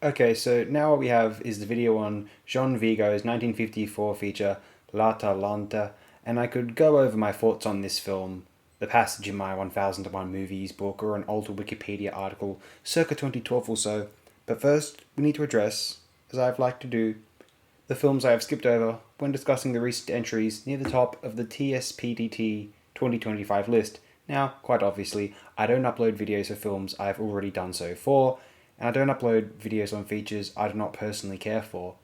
Okay, so now what we have is the video on Jean Vigo's 1954 feature L'Atalanta, and I could go over my thoughts on this film, the passage in my 1001 Movies book, or an older Wikipedia article circa 2012 or so. But first, we need to address, as I've liked to do, the films I have skipped over when discussing the recent entries near the top of the TSPDT 2025 list. Now, quite obviously, I don't upload videos of films I've already done so for, and I don't upload videos on features I do not personally care for.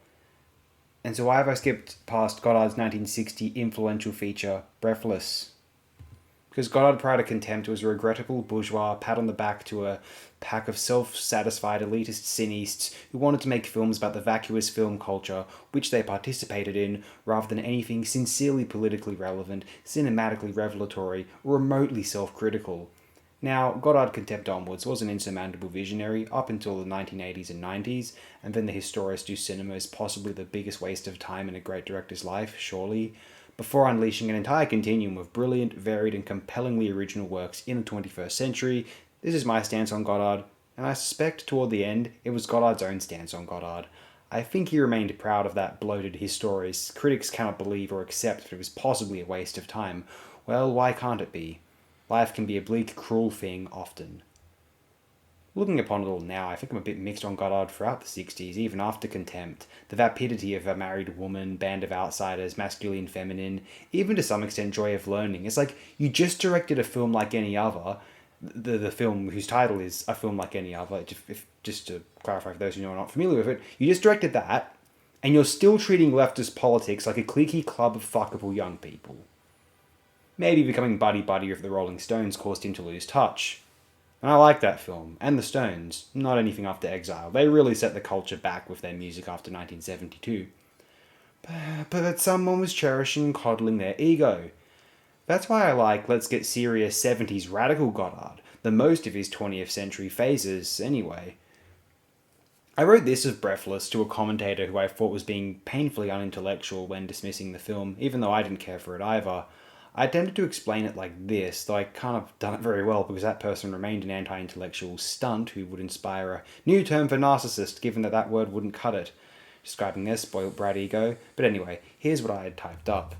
And so why have I skipped past Goddard's 1960 influential feature, Breathless? Because Goddard Prior to Contempt was a regrettable bourgeois pat on the back to a pack of self-satisfied elitist cineasts who wanted to make films about the vacuous film culture which they participated in, rather than anything sincerely politically relevant, cinematically revelatory, or remotely self-critical. Now, Goddard Contempt onwards was an insurmountable visionary up until the 1980s and 90s, and then the Historis du Cinema is possibly the biggest waste of time in a great director's life, surely, before unleashing an entire continuum of brilliant, varied, and compellingly original works in the 21st century. This is my stance on Goddard, and I suspect toward the end it was Goddard's own stance on Goddard. I think he remained proud of that bloated Historis critics cannot believe or accept that it was possibly a waste of time. Well, why can't it be? Life can be a bleak, cruel thing often. Looking upon it all now, I think I'm a bit mixed on Goddard throughout the 60s, even after Contempt. The vapidity of A Married Woman, Band of Outsiders, Masculine Feminine, even to some extent Joy of Learning. It's like you just directed a film like any other, the film whose title is A Film Like Any Other, just to clarify for those who are not familiar with it, you just directed that, and you're still treating leftist politics like a cliquey club of fuckable young people. Maybe becoming buddy-buddy with the Rolling Stones caused him to lose touch. And I like that film, and the Stones, not anything after Exile. They really set the culture back with their music after 1972. But someone was cherishing and coddling their ego. That's why I like Let's Get Serious 70s radical Goddard, the most of his 20th century phases, anyway. I wrote this of Breathless to a commentator who I thought was being painfully unintellectual when dismissing the film, even though I didn't care for it either. I attempted to explain it like this, though I can't have done it very well because that person remained an anti-intellectual stunt who would inspire a new term for narcissist, given that that word wouldn't cut it, describing their spoilt brat ego. But anyway, here's what I had typed up.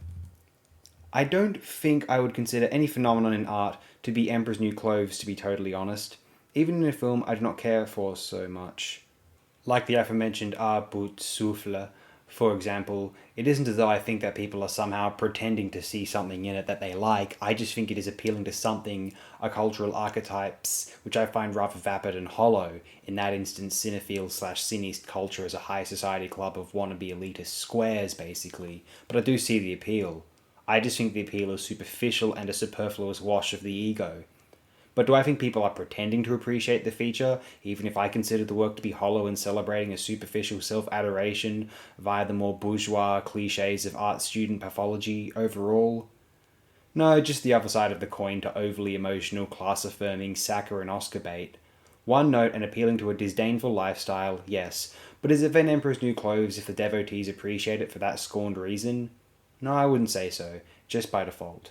I don't think I would consider any phenomenon in art to be Emperor's New Clothes, to be totally honest, even in a film I do not care for so much. Like the aforementioned Art Bout Souffle, for example, it isn't as though I think that people are somehow pretending to see something in it that they like. I just think it is appealing to something, a cultural archetypes, which I find rather vapid and hollow. In that instance, cinephile slash cineast culture is a high society club of wannabe elitist squares, basically. But I do see the appeal. I just think the appeal is superficial and a superfluous wash of the ego. But do I think people are pretending to appreciate the feature, even if I consider the work to be hollow and celebrating a superficial self-adoration via the more bourgeois cliches of art student pathology overall? No, just the other side of the coin to overly emotional, class-affirming Saka and Oscar bait. One note and appealing to a disdainful lifestyle, yes, but is it then Emperor's New Clothes if the devotees appreciate it for that scorned reason? No, I wouldn't say so, just by default.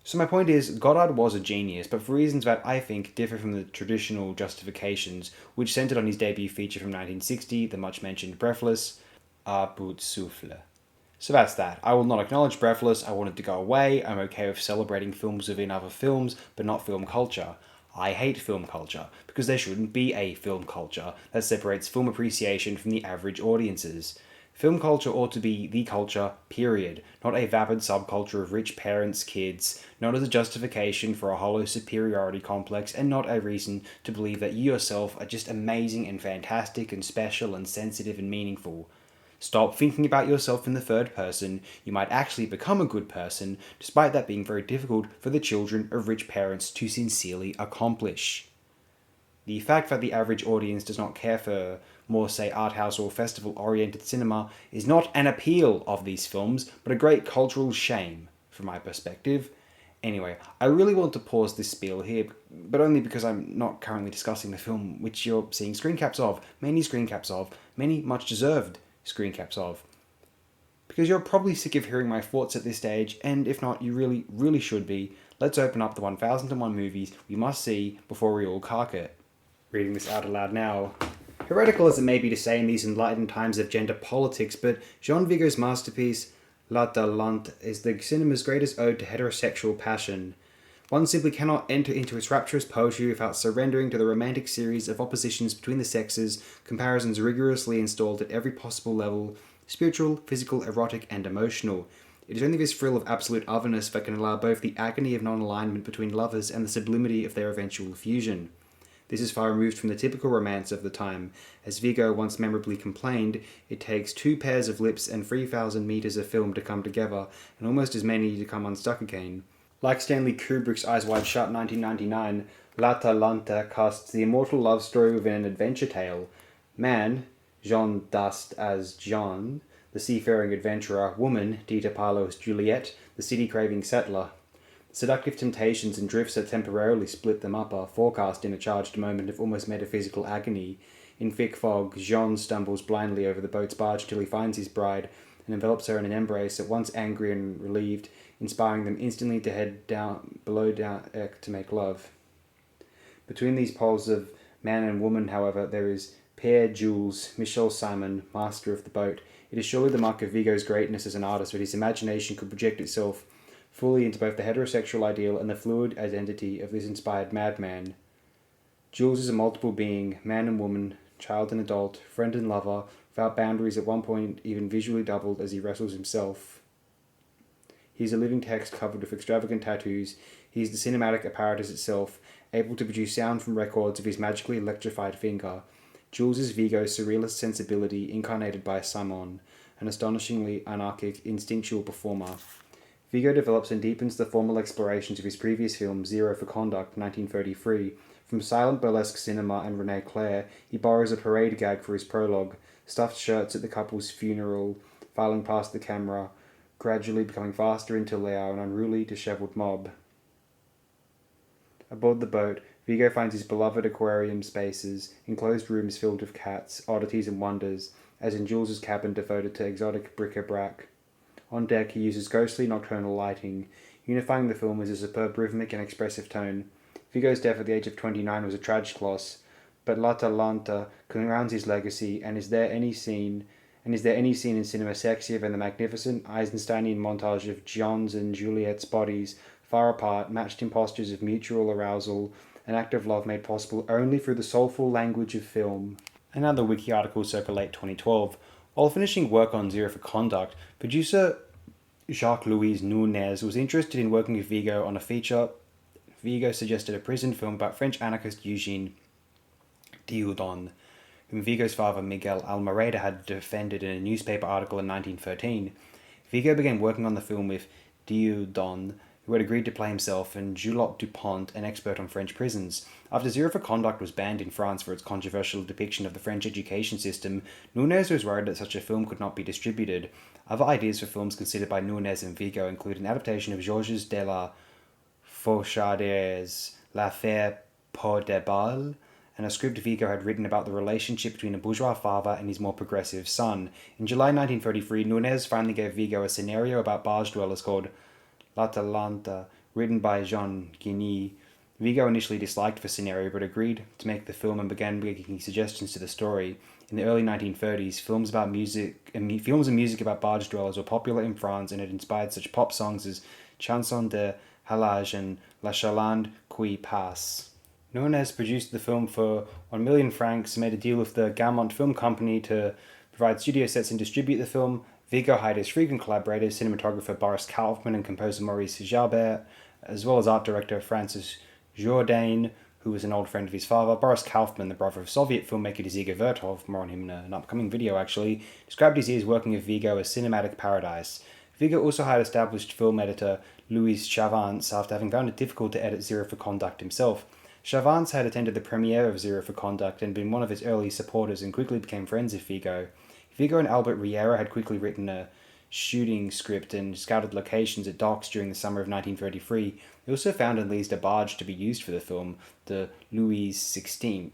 So my point is, Goddard was a genius, but for reasons that I think differ from the traditional justifications, which centered on his debut feature from 1960, the much-mentioned Breathless, A Bout Souffle. So that's that. I will not acknowledge Breathless, I want it to go away, I'm okay with celebrating films within other films, but not film culture. I hate film culture, because there shouldn't be a film culture that separates film appreciation from the average audiences. Film culture ought to be the culture, period, not a vapid subculture of rich parents' kids, not as a justification for a hollow superiority complex, and not a reason to believe that you yourself are just amazing and fantastic and special and sensitive and meaningful. Stop thinking about yourself in the third person. You might actually become a good person, despite that being very difficult for the children of rich parents to sincerely accomplish. The fact that the average audience does not care for more, say, art house or festival-oriented cinema is not an appeal of these films, but a great cultural shame, from my perspective. Anyway, I really want to pause this spiel here, but only because I'm not currently discussing the film which you're seeing many screen caps of, many much deserved screen caps of. Because you're probably sick of hearing my thoughts at this stage, and if not, you really, really should be. Let's open up the 1001 movies we must see before we all cark it. reading this out aloud now. Heretical as it may be to say in these enlightened times of gender politics, but Jean Vigo's masterpiece, L'Atalante, is the cinema's greatest ode to heterosexual passion. One simply cannot enter into its rapturous poetry without surrendering to the romantic series of oppositions between the sexes, comparisons rigorously installed at every possible level, spiritual, physical, erotic, and emotional. It is only this thrill of absolute otherness that can allow both the agony of non-alignment between lovers and the sublimity of their eventual fusion. This is far removed from the typical romance of the time. As Vigo once memorably complained, it takes 2 pairs of lips and 3,000 meters of film to come together, and almost as many to come unstuck again. Like Stanley Kubrick's Eyes Wide Shut 1999, L'Atalante casts the immortal love story within an adventure tale. Man, Jean Dust as Jean, the seafaring adventurer; woman, Dita Parlo as Juliet, the city-craving settler. The seductive temptations and drifts that temporarily split them up are forecast in a charged moment of almost metaphysical agony. In thick fog, Jean stumbles blindly over the boat's barge till he finds his bride, and envelops her in an embrace at once angry and relieved, inspiring them instantly to head below deck to make love. Between these poles of man and woman, however, there is Pierre Jules, Michel Simon, master of the boat. It is surely the mark of Vigo's greatness as an artist that his imagination could project itself fully into both the heterosexual ideal and the fluid identity of this inspired madman. Jules is a multiple being, man and woman, child and adult, friend and lover, without boundaries, at one point even visually doubled as he wrestles himself. He is a living text covered with extravagant tattoos. He is the cinematic apparatus itself, able to produce sound from records of his magically electrified finger. Jules is Vigo's surrealist sensibility incarnated by Simon, an astonishingly anarchic, instinctual performer. Vigo develops and deepens the formal explorations of his previous film, Zero for Conduct, 1933. From silent burlesque cinema and René Clair, he borrows a parade gag for his prologue, stuffed shirts at the couple's funeral, filing past the camera, gradually becoming faster until they are an unruly, dishevelled mob. Aboard the boat, Vigo finds his beloved aquarium spaces, enclosed rooms filled with cats, oddities and wonders, as in Jules's cabin devoted to exotic bric-a-brac. On deck, he uses ghostly nocturnal lighting. Unifying the film is a superb rhythmic and expressive tone. Vigo's death at the age of 29 was a tragic loss, but L'Atalante crowns his legacy, and is there any scene in cinema sexier than the magnificent Eisensteinian montage of Jean's and Juliet's bodies, far apart, matched in postures of mutual arousal, an act of love made possible only through the soulful language of film. Another wiki article circa late 2012. While finishing work on Zero for Conduct, producer Jacques-Louis Nunez was interested in working with Vigo on a feature. Vigo suggested a prison film about French anarchist Eugene Dieudonne, whom Vigo's father Miguel Almereda had defended in a newspaper article in 1913. Vigo began working on the film with Dieudonne, who had agreed to play himself, and Julot Dupont, an expert on French prisons. After Zero for Conduct was banned in France for its controversial depiction of the French education system, Nunez was worried that such a film could not be distributed. Other ideas for films considered by Nunez and Vigo include an adaptation of Georges de la Fauchardier's L'Affaire Pot de Balle, and a script Vigo had written about the relationship between a bourgeois father and his more progressive son. In July 1933, Nunez finally gave Vigo a scenario about barge dwellers called L'Atalante, written by Jean Guigny. Vigo initially disliked the scenario but agreed to make the film and began making suggestions to the story. In the early 1930s, films and music about barge dwellers were popular in France and had inspired such pop songs as Chanson de Halage and La Chaland qui passe. Nunez produced the film for 1 million francs and made a deal with the Gaumont Film Company to provide studio sets and distribute the film. Vigo hired his frequent collaborators, cinematographer Boris Kaufman and composer Maurice Jalbert, as well as art director Francis Jourdain, who was an old friend of his father. Boris Kaufman, the brother of Soviet filmmaker Dziga Vertov, more on him in an upcoming video actually, described his years working with Vigo as cinematic paradise. Vigo also hired established film editor Louis Chavance after having found it difficult to edit Zero for Conduct himself. Chavance had attended the premiere of Zero for Conduct and been one of its early supporters and quickly became friends with Vigo. Vigo and Albert Riera had quickly written a shooting script and scouted locations at docks during the summer of 1933. They also found and leased a barge to be used for the film, the Louis XVI.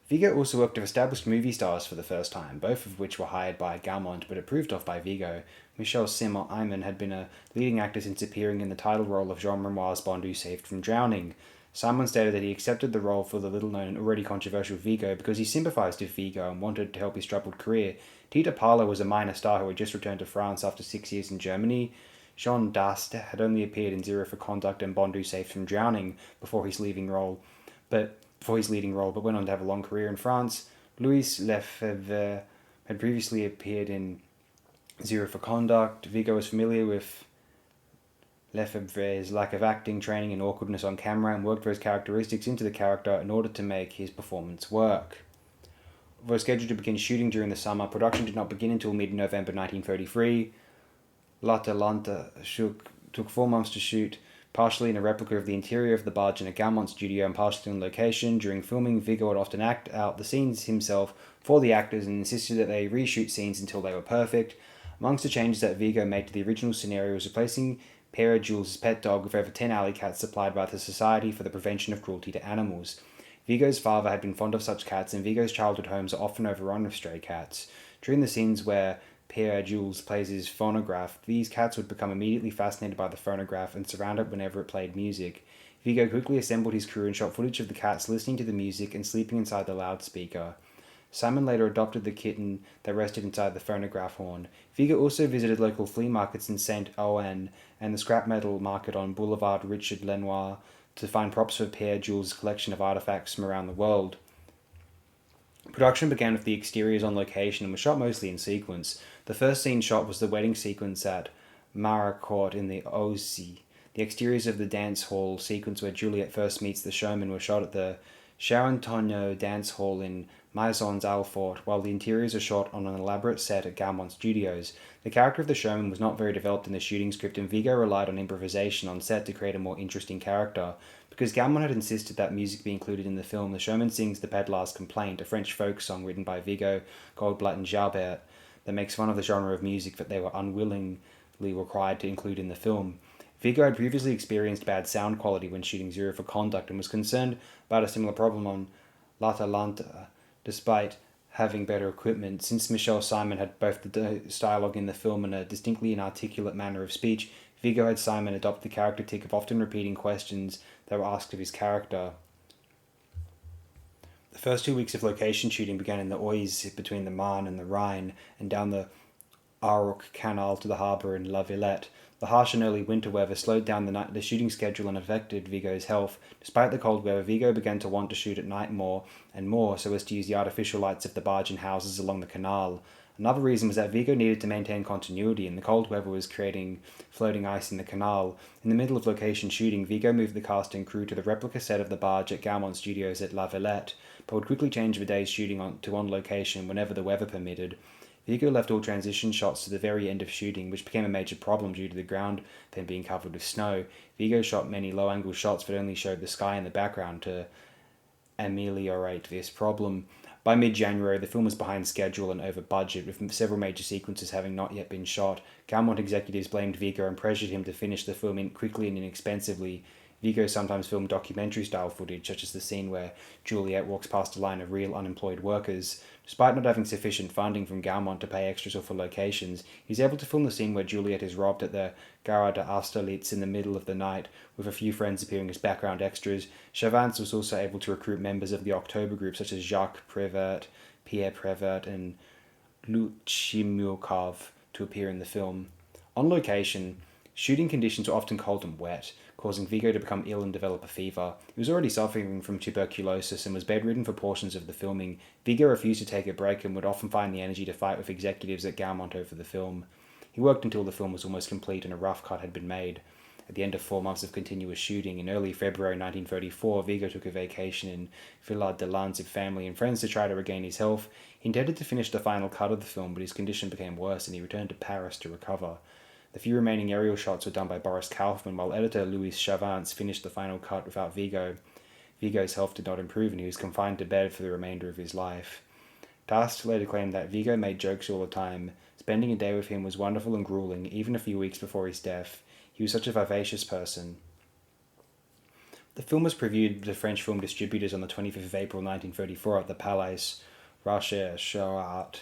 Vigo also worked with established movie stars for the first time, both of which were hired by Gaumont but approved of by Vigo. Michel Simon-Aiman had been a leading actor since appearing in the title role of Jean Renoir's Bond Who Saved from Drowning. Simon stated that he accepted the role for the little-known and already controversial Vigo because he sympathised with Vigo and wanted to help his troubled career. Tita Parla was a minor star who had just returned to France after 6 years in Germany. Jean Dast had only appeared in Zero for Conduct and Bondu Saved from Drowning before his leading role, but went on to have a long career in France. Louis Lefebvre had previously appeared in Zero for Conduct. Vigo was familiar with Lefebvre's lack of acting training and awkwardness on camera and worked those characteristics into the character in order to make his performance work. Although scheduled to begin shooting during the summer, production did not begin until mid-November 1933. L'Atalanta took 4 months to shoot, partially in a replica of the interior of the barge in a Gaumont studio and partially on location. During filming, Vigo would often act out the scenes himself for the actors and insisted that they reshoot scenes until they were perfect. Amongst the changes that Vigo made to the original scenario was replacing Pere Jules' pet dog with over 10 alley cats supplied by the Society for the Prevention of Cruelty to Animals. Vigo's father had been fond of such cats, and Vigo's childhood homes are often overrun with stray cats. During the scenes where Pere Jules plays his phonograph, these cats would become immediately fascinated by the phonograph and surround it whenever it played music. Vigo quickly assembled his crew and shot footage of the cats listening to the music and sleeping inside the loudspeaker. Simon later adopted the kitten that rested inside the phonograph horn. Vigo also visited local flea markets in Saint-Ouen and the scrap metal market on Boulevard Richard Lenoir to find props for Pere Jules' collection of artifacts from around the world. Production began with the exteriors on location and was shot mostly in sequence. The first scene shot was the wedding sequence at Maricourt in the Aussie. The exteriors of the dance hall sequence where Juliet first meets the showman were shot at the Charentonneau dance hall in Maisons Alfort, while the interiors are shot on an elaborate set at Gaumont Studios. The character of the showman was not very developed in the shooting script, and Vigo relied on improvisation on set to create a more interesting character. Because Gaumont had insisted that music be included in the film, the showman sings The Pedlar's Complaint, a French folk song written by Vigo, Goldblatt and Jalbert, that makes fun of the genre of music that they were unwillingly required to include in the film. Vigo had previously experienced bad sound quality when shooting Zero for Conduct and was concerned about a similar problem on L'Atalanta, despite having better equipment. Since Michel Simon had both the dialogue in the film and a distinctly inarticulate manner of speech, Vigo had Simon adopt the character tic of often repeating questions that were asked of his character. The first 2 weeks of location shooting began in the Oise between the Marne and the Rhine and down the Aruc Canal to the harbour in La Villette. The harsh and early winter weather slowed down the shooting schedule and affected Vigo's health. Despite the cold weather, Vigo began to want to shoot at night more and more so as to use the artificial lights of the barge and houses along the canal. Another reason was that Vigo needed to maintain continuity, and the cold weather was creating floating ice in the canal. In the middle of location shooting, Vigo moved the cast and crew to the replica set of the barge at Gaumont Studios at La Villette, but would quickly change the day's shooting to on location whenever the weather permitted. Vigo left all transition shots to the very end of shooting, which became a major problem due to the ground then being covered with snow. Vigo shot many low-angle shots but only showed the sky in the background to ameliorate this problem. By mid-January, the film was behind schedule and over budget, with several major sequences having not yet been shot. Gaumont executives blamed Vigo and pressured him to finish the film quickly and inexpensively. Vigo sometimes filmed documentary-style footage, such as the scene where Juliet walks past a line of real unemployed workers. Despite not having sufficient funding from Gaumont to pay extras or for locations, he's able to film the scene where Juliet is robbed at the Gare de Austerlitz in the middle of the night, with a few friends appearing as background extras. Chavance was also able to recruit members of the October group such as Jacques Prévert, Pierre Prévert, and Luchimukov to appear in the film. On location, shooting conditions were often cold and wet, causing Vigo to become ill and develop a fever. He was already suffering from tuberculosis and was bedridden for portions of the filming. Vigo refused to take a break and would often find the energy to fight with executives at Gaumont over the film. He worked until the film was almost complete and a rough cut had been made. At the end of 4 months of continuous shooting, in early February 1934, Vigo took a vacation in Villard de Lans with family and friends to try to regain his health. He intended to finish the final cut of the film, but his condition became worse and he returned to Paris to recover. The few remaining aerial shots were done by Boris Kaufman, while editor Louis Chavance finished the final cut without Vigo. Vigo's health did not improve and he was confined to bed for the remainder of his life. Tast later claimed that Vigo made jokes all the time. Spending a day with him was wonderful and grueling, even a few weeks before his death. He was such a vivacious person. The film was previewed to French film distributors on the 25th of April 1934 at the Palais Rocher-Chouart.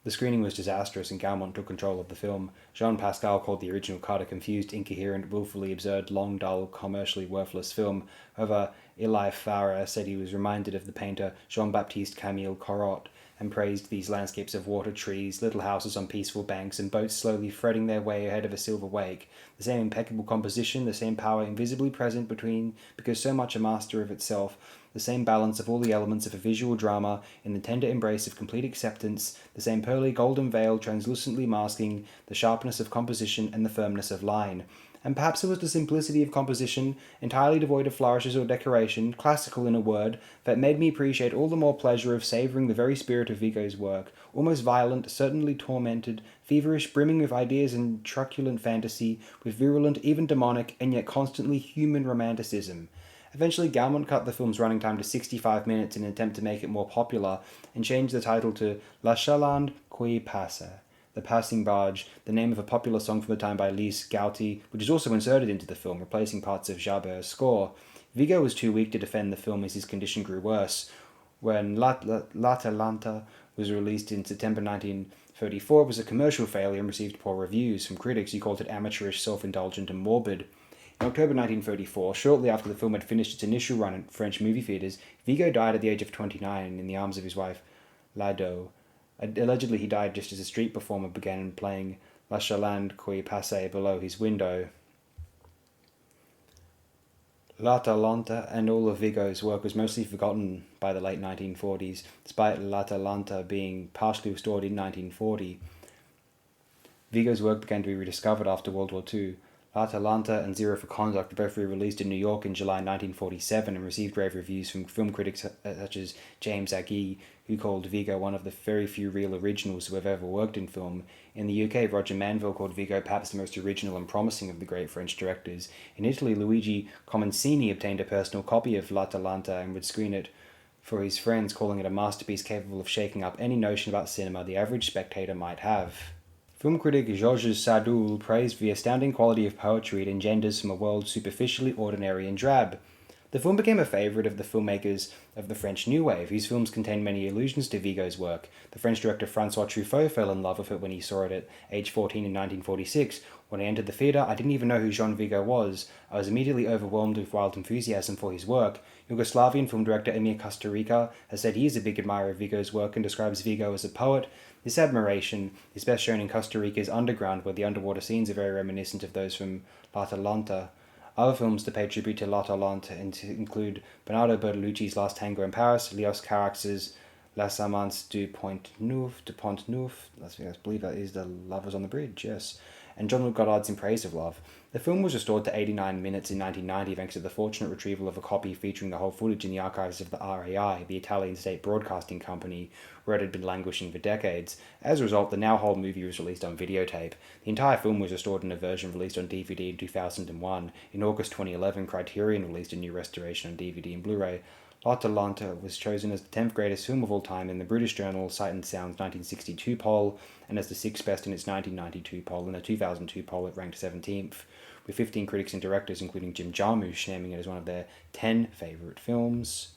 The screening was disastrous and Gaumont took control of the film. Jean Pascal called the original cut a confused, incoherent, willfully absurd, long, dull, commercially worthless film. However, Eli Farah said he was reminded of the painter Jean-Baptiste Camille Corot and praised these landscapes of water, trees, little houses on peaceful banks, and boats slowly threading their way ahead of a silver wake. The same impeccable composition, the same power invisibly present between, because so much a master of itself, the same balance of all the elements of a visual drama in the tender embrace of complete acceptance, the same pearly golden veil translucently masking the sharpness of composition and the firmness of line. And perhaps it was the simplicity of composition, entirely devoid of flourishes or decoration, classical in a word, that made me appreciate all the more pleasure of savouring the very spirit of Vigo's work, almost violent, certainly tormented, feverish, brimming with ideas and truculent fantasy, with virulent, even demonic, and yet constantly human romanticism. Eventually, Gaumont cut the film's running time to 65 minutes in an attempt to make it more popular, and changed the title to La Chaland qui passe, The Passing Barge, the name of a popular song from the time by Lise Gauty, which is also inserted into the film, replacing parts of Jabert's score. Vigo was too weak to defend the film as his condition grew worse. When L'Atalanta was released in September 1934, it was a commercial failure and received poor reviews from critics who called it amateurish, self-indulgent, and morbid. In October 1934, shortly after the film had finished its initial run in French movie theatres, Vigo died at the age of 29 in the arms of his wife, Lado. Allegedly, he died just as a street performer began playing La Chaland qui passe below his window. L'Atalanta and all of Vigo's work was mostly forgotten by the late 1940s, despite L'Atalanta being partially restored in 1940. Vigo's work began to be rediscovered after World War II. L'Atalanta and Zero for Conduct were both re-released in New York in July 1947 and received rave reviews from film critics such as James Agee, who called Vigo one of the very few real originals who have ever worked in film. In the UK, Roger Manville called Vigo perhaps the most original and promising of the great French directors. In Italy, Luigi Comencini obtained a personal copy of L'Atalanta and would screen it for his friends, calling it a masterpiece capable of shaking up any notion about cinema the average spectator might have. Film critic Georges Sadoul praised the astounding quality of poetry it engenders from a world superficially ordinary and drab. The film became a favourite of the filmmakers of the French New Wave, whose films contained many allusions to Vigo's work. The French director Francois Truffaut fell in love with it when he saw it at age 14 in 1946. When I entered the theatre, I didn't even know who Jean Vigo was. I was immediately overwhelmed with wild enthusiasm for his work. Yugoslavian film director Emir Kusturica has said he is a big admirer of Vigo's work and describes Vigo as a poet. This admiration is best shown in Kusturica's Underground, where the underwater scenes are very reminiscent of those from L'Atalanta. Other films to pay tribute to L'Atalanta include Bernardo Bertolucci's Last Tango in Paris, Leos Carax's Les Amants du Pont Neuf, I believe that is The Lovers on the Bridge, yes, and Jean-Luc Godard's In Praise of Love. The film was restored to 89 minutes in 1990 thanks to the fortunate retrieval of a copy featuring the whole footage in the archives of the RAI, the Italian state broadcasting company, where it had been languishing for decades. As a result, the now whole movie was released on videotape. The entire film was restored in a version released on DVD in 2001. In August 2011, Criterion released a new restoration on DVD and Blu-ray. L'Atalanta was chosen as the 10th greatest film of all time in the British journal Sight and Sound's 1962 poll, and as the 6th best in its 1992 poll. In the 2002 poll, it ranked 17th, with 15 critics and directors, including Jim Jarmusch, naming it as one of their 10 favourite films.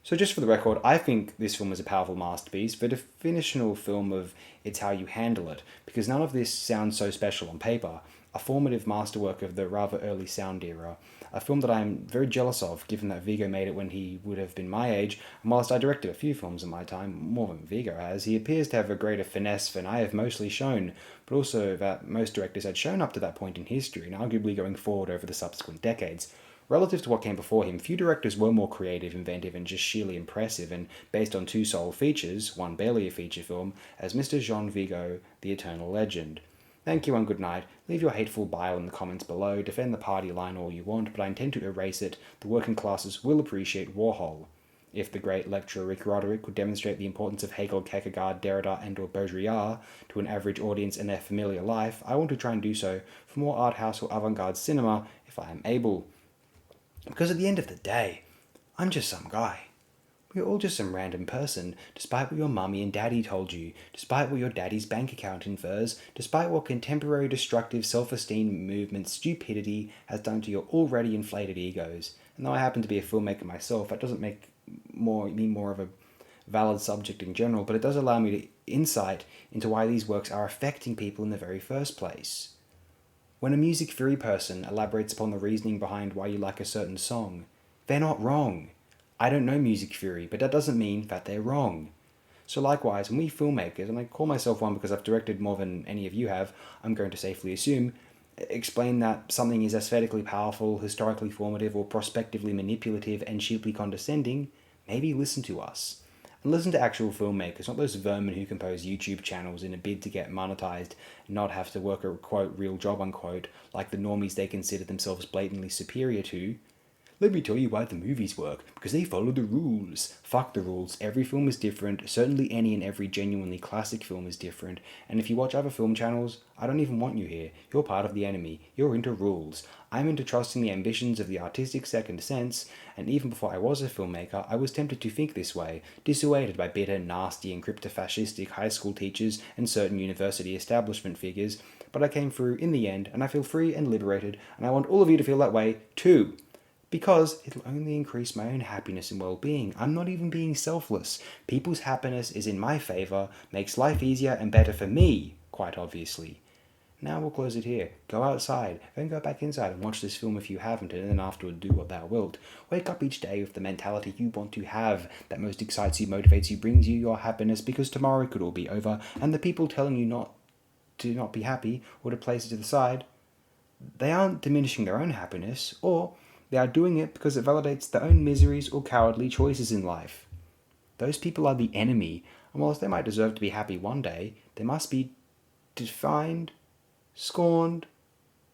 So just for the record, I think this film is a powerful masterpiece, the definitional film of it's how you handle it, because none of this sounds so special on paper. A formative masterwork of the rather early sound era. A film that I am very jealous of, given that Vigo made it when he would have been my age, and whilst I directed a few films in my time, more than Vigo has, he appears to have a greater finesse than I have mostly shown, but also that most directors had shown up to that point in history, and arguably going forward over the subsequent decades. Relative to what came before him, few directors were more creative, inventive, and just sheerly impressive, and based on two sole features, one barely a feature film, as Mr. Jean Vigo, the eternal legend. Thank you and good night. Leave your hateful bile in the comments below, defend the party line all you want, but I intend to erase it. The working classes will appreciate Warhol. If the great lecturer Rick Roderick could demonstrate the importance of Hegel, Kierkegaard, Derrida, and or Baudrillard to an average audience in their familiar life, I want to try and do so for more art house or avant-garde cinema if I am able. Because at the end of the day, I'm just some guy. We're all just some random person, despite what your mummy and daddy told you, despite what your daddy's bank account infers, despite what contemporary destructive self-esteem movement stupidity has done to your already inflated egos. And though I happen to be a filmmaker myself, that doesn't make me more of a valid subject in general, but it does allow me to insight into why these works are affecting people in the very first place. When a music theory person elaborates upon the reasoning behind why you like a certain song, they're not wrong. I don't know music theory, but that doesn't mean that they're wrong. So likewise, when we filmmakers, and I call myself one because I've directed more than any of you have, I'm going to safely assume, explain that something is aesthetically powerful, historically formative, or prospectively manipulative and cheaply condescending, maybe listen to us. And listen to actual filmmakers, not those vermin who compose YouTube channels in a bid to get monetized and not have to work a, quote, real job, unquote, like the normies they consider themselves blatantly superior to. Let me tell you why the movies work, because they follow the rules. Fuck the rules. Every film is different. Certainly any and every genuinely classic film is different. And if you watch other film channels, I don't even want you here. You're part of the enemy. You're into rules. I'm into trusting the ambitions of the artistic second sense, and even before I was a filmmaker, I was tempted to think this way, dissuaded by bitter, nasty, and crypto-fascistic high school teachers and certain university establishment figures, but I came through in the end, and I feel free and liberated, and I want all of you to feel that way too. Because it'll only increase my own happiness and well-being. I'm not even being selfless. People's happiness is in my favour, makes life easier and better for me, quite obviously. Now we'll close it here. Go outside, then go back inside and watch this film if you haven't, and then afterward do what thou wilt. Wake up each day with the mentality you want to have, that most excites you, motivates you, brings you your happiness, because tomorrow could all be over, and the people telling you not to be happy, or to place it to the side, they aren't diminishing their own happiness, or they are doing it because it validates their own miseries or cowardly choices in life. Those people are the enemy, and whilst they might deserve to be happy one day, they must be defined, scorned,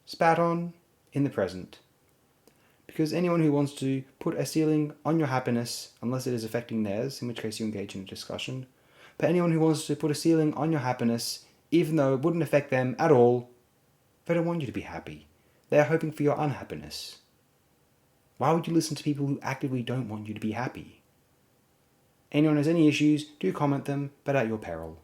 spat on in the present. Because anyone who wants to put a ceiling on your happiness, unless it is affecting theirs, in which case you engage in a discussion, but anyone who wants to put a ceiling on your happiness, even though it wouldn't affect them at all, they don't want you to be happy. They are hoping for your unhappiness. Why would you listen to people who actively don't want you to be happy? Anyone has any issues, do comment them, but at your peril.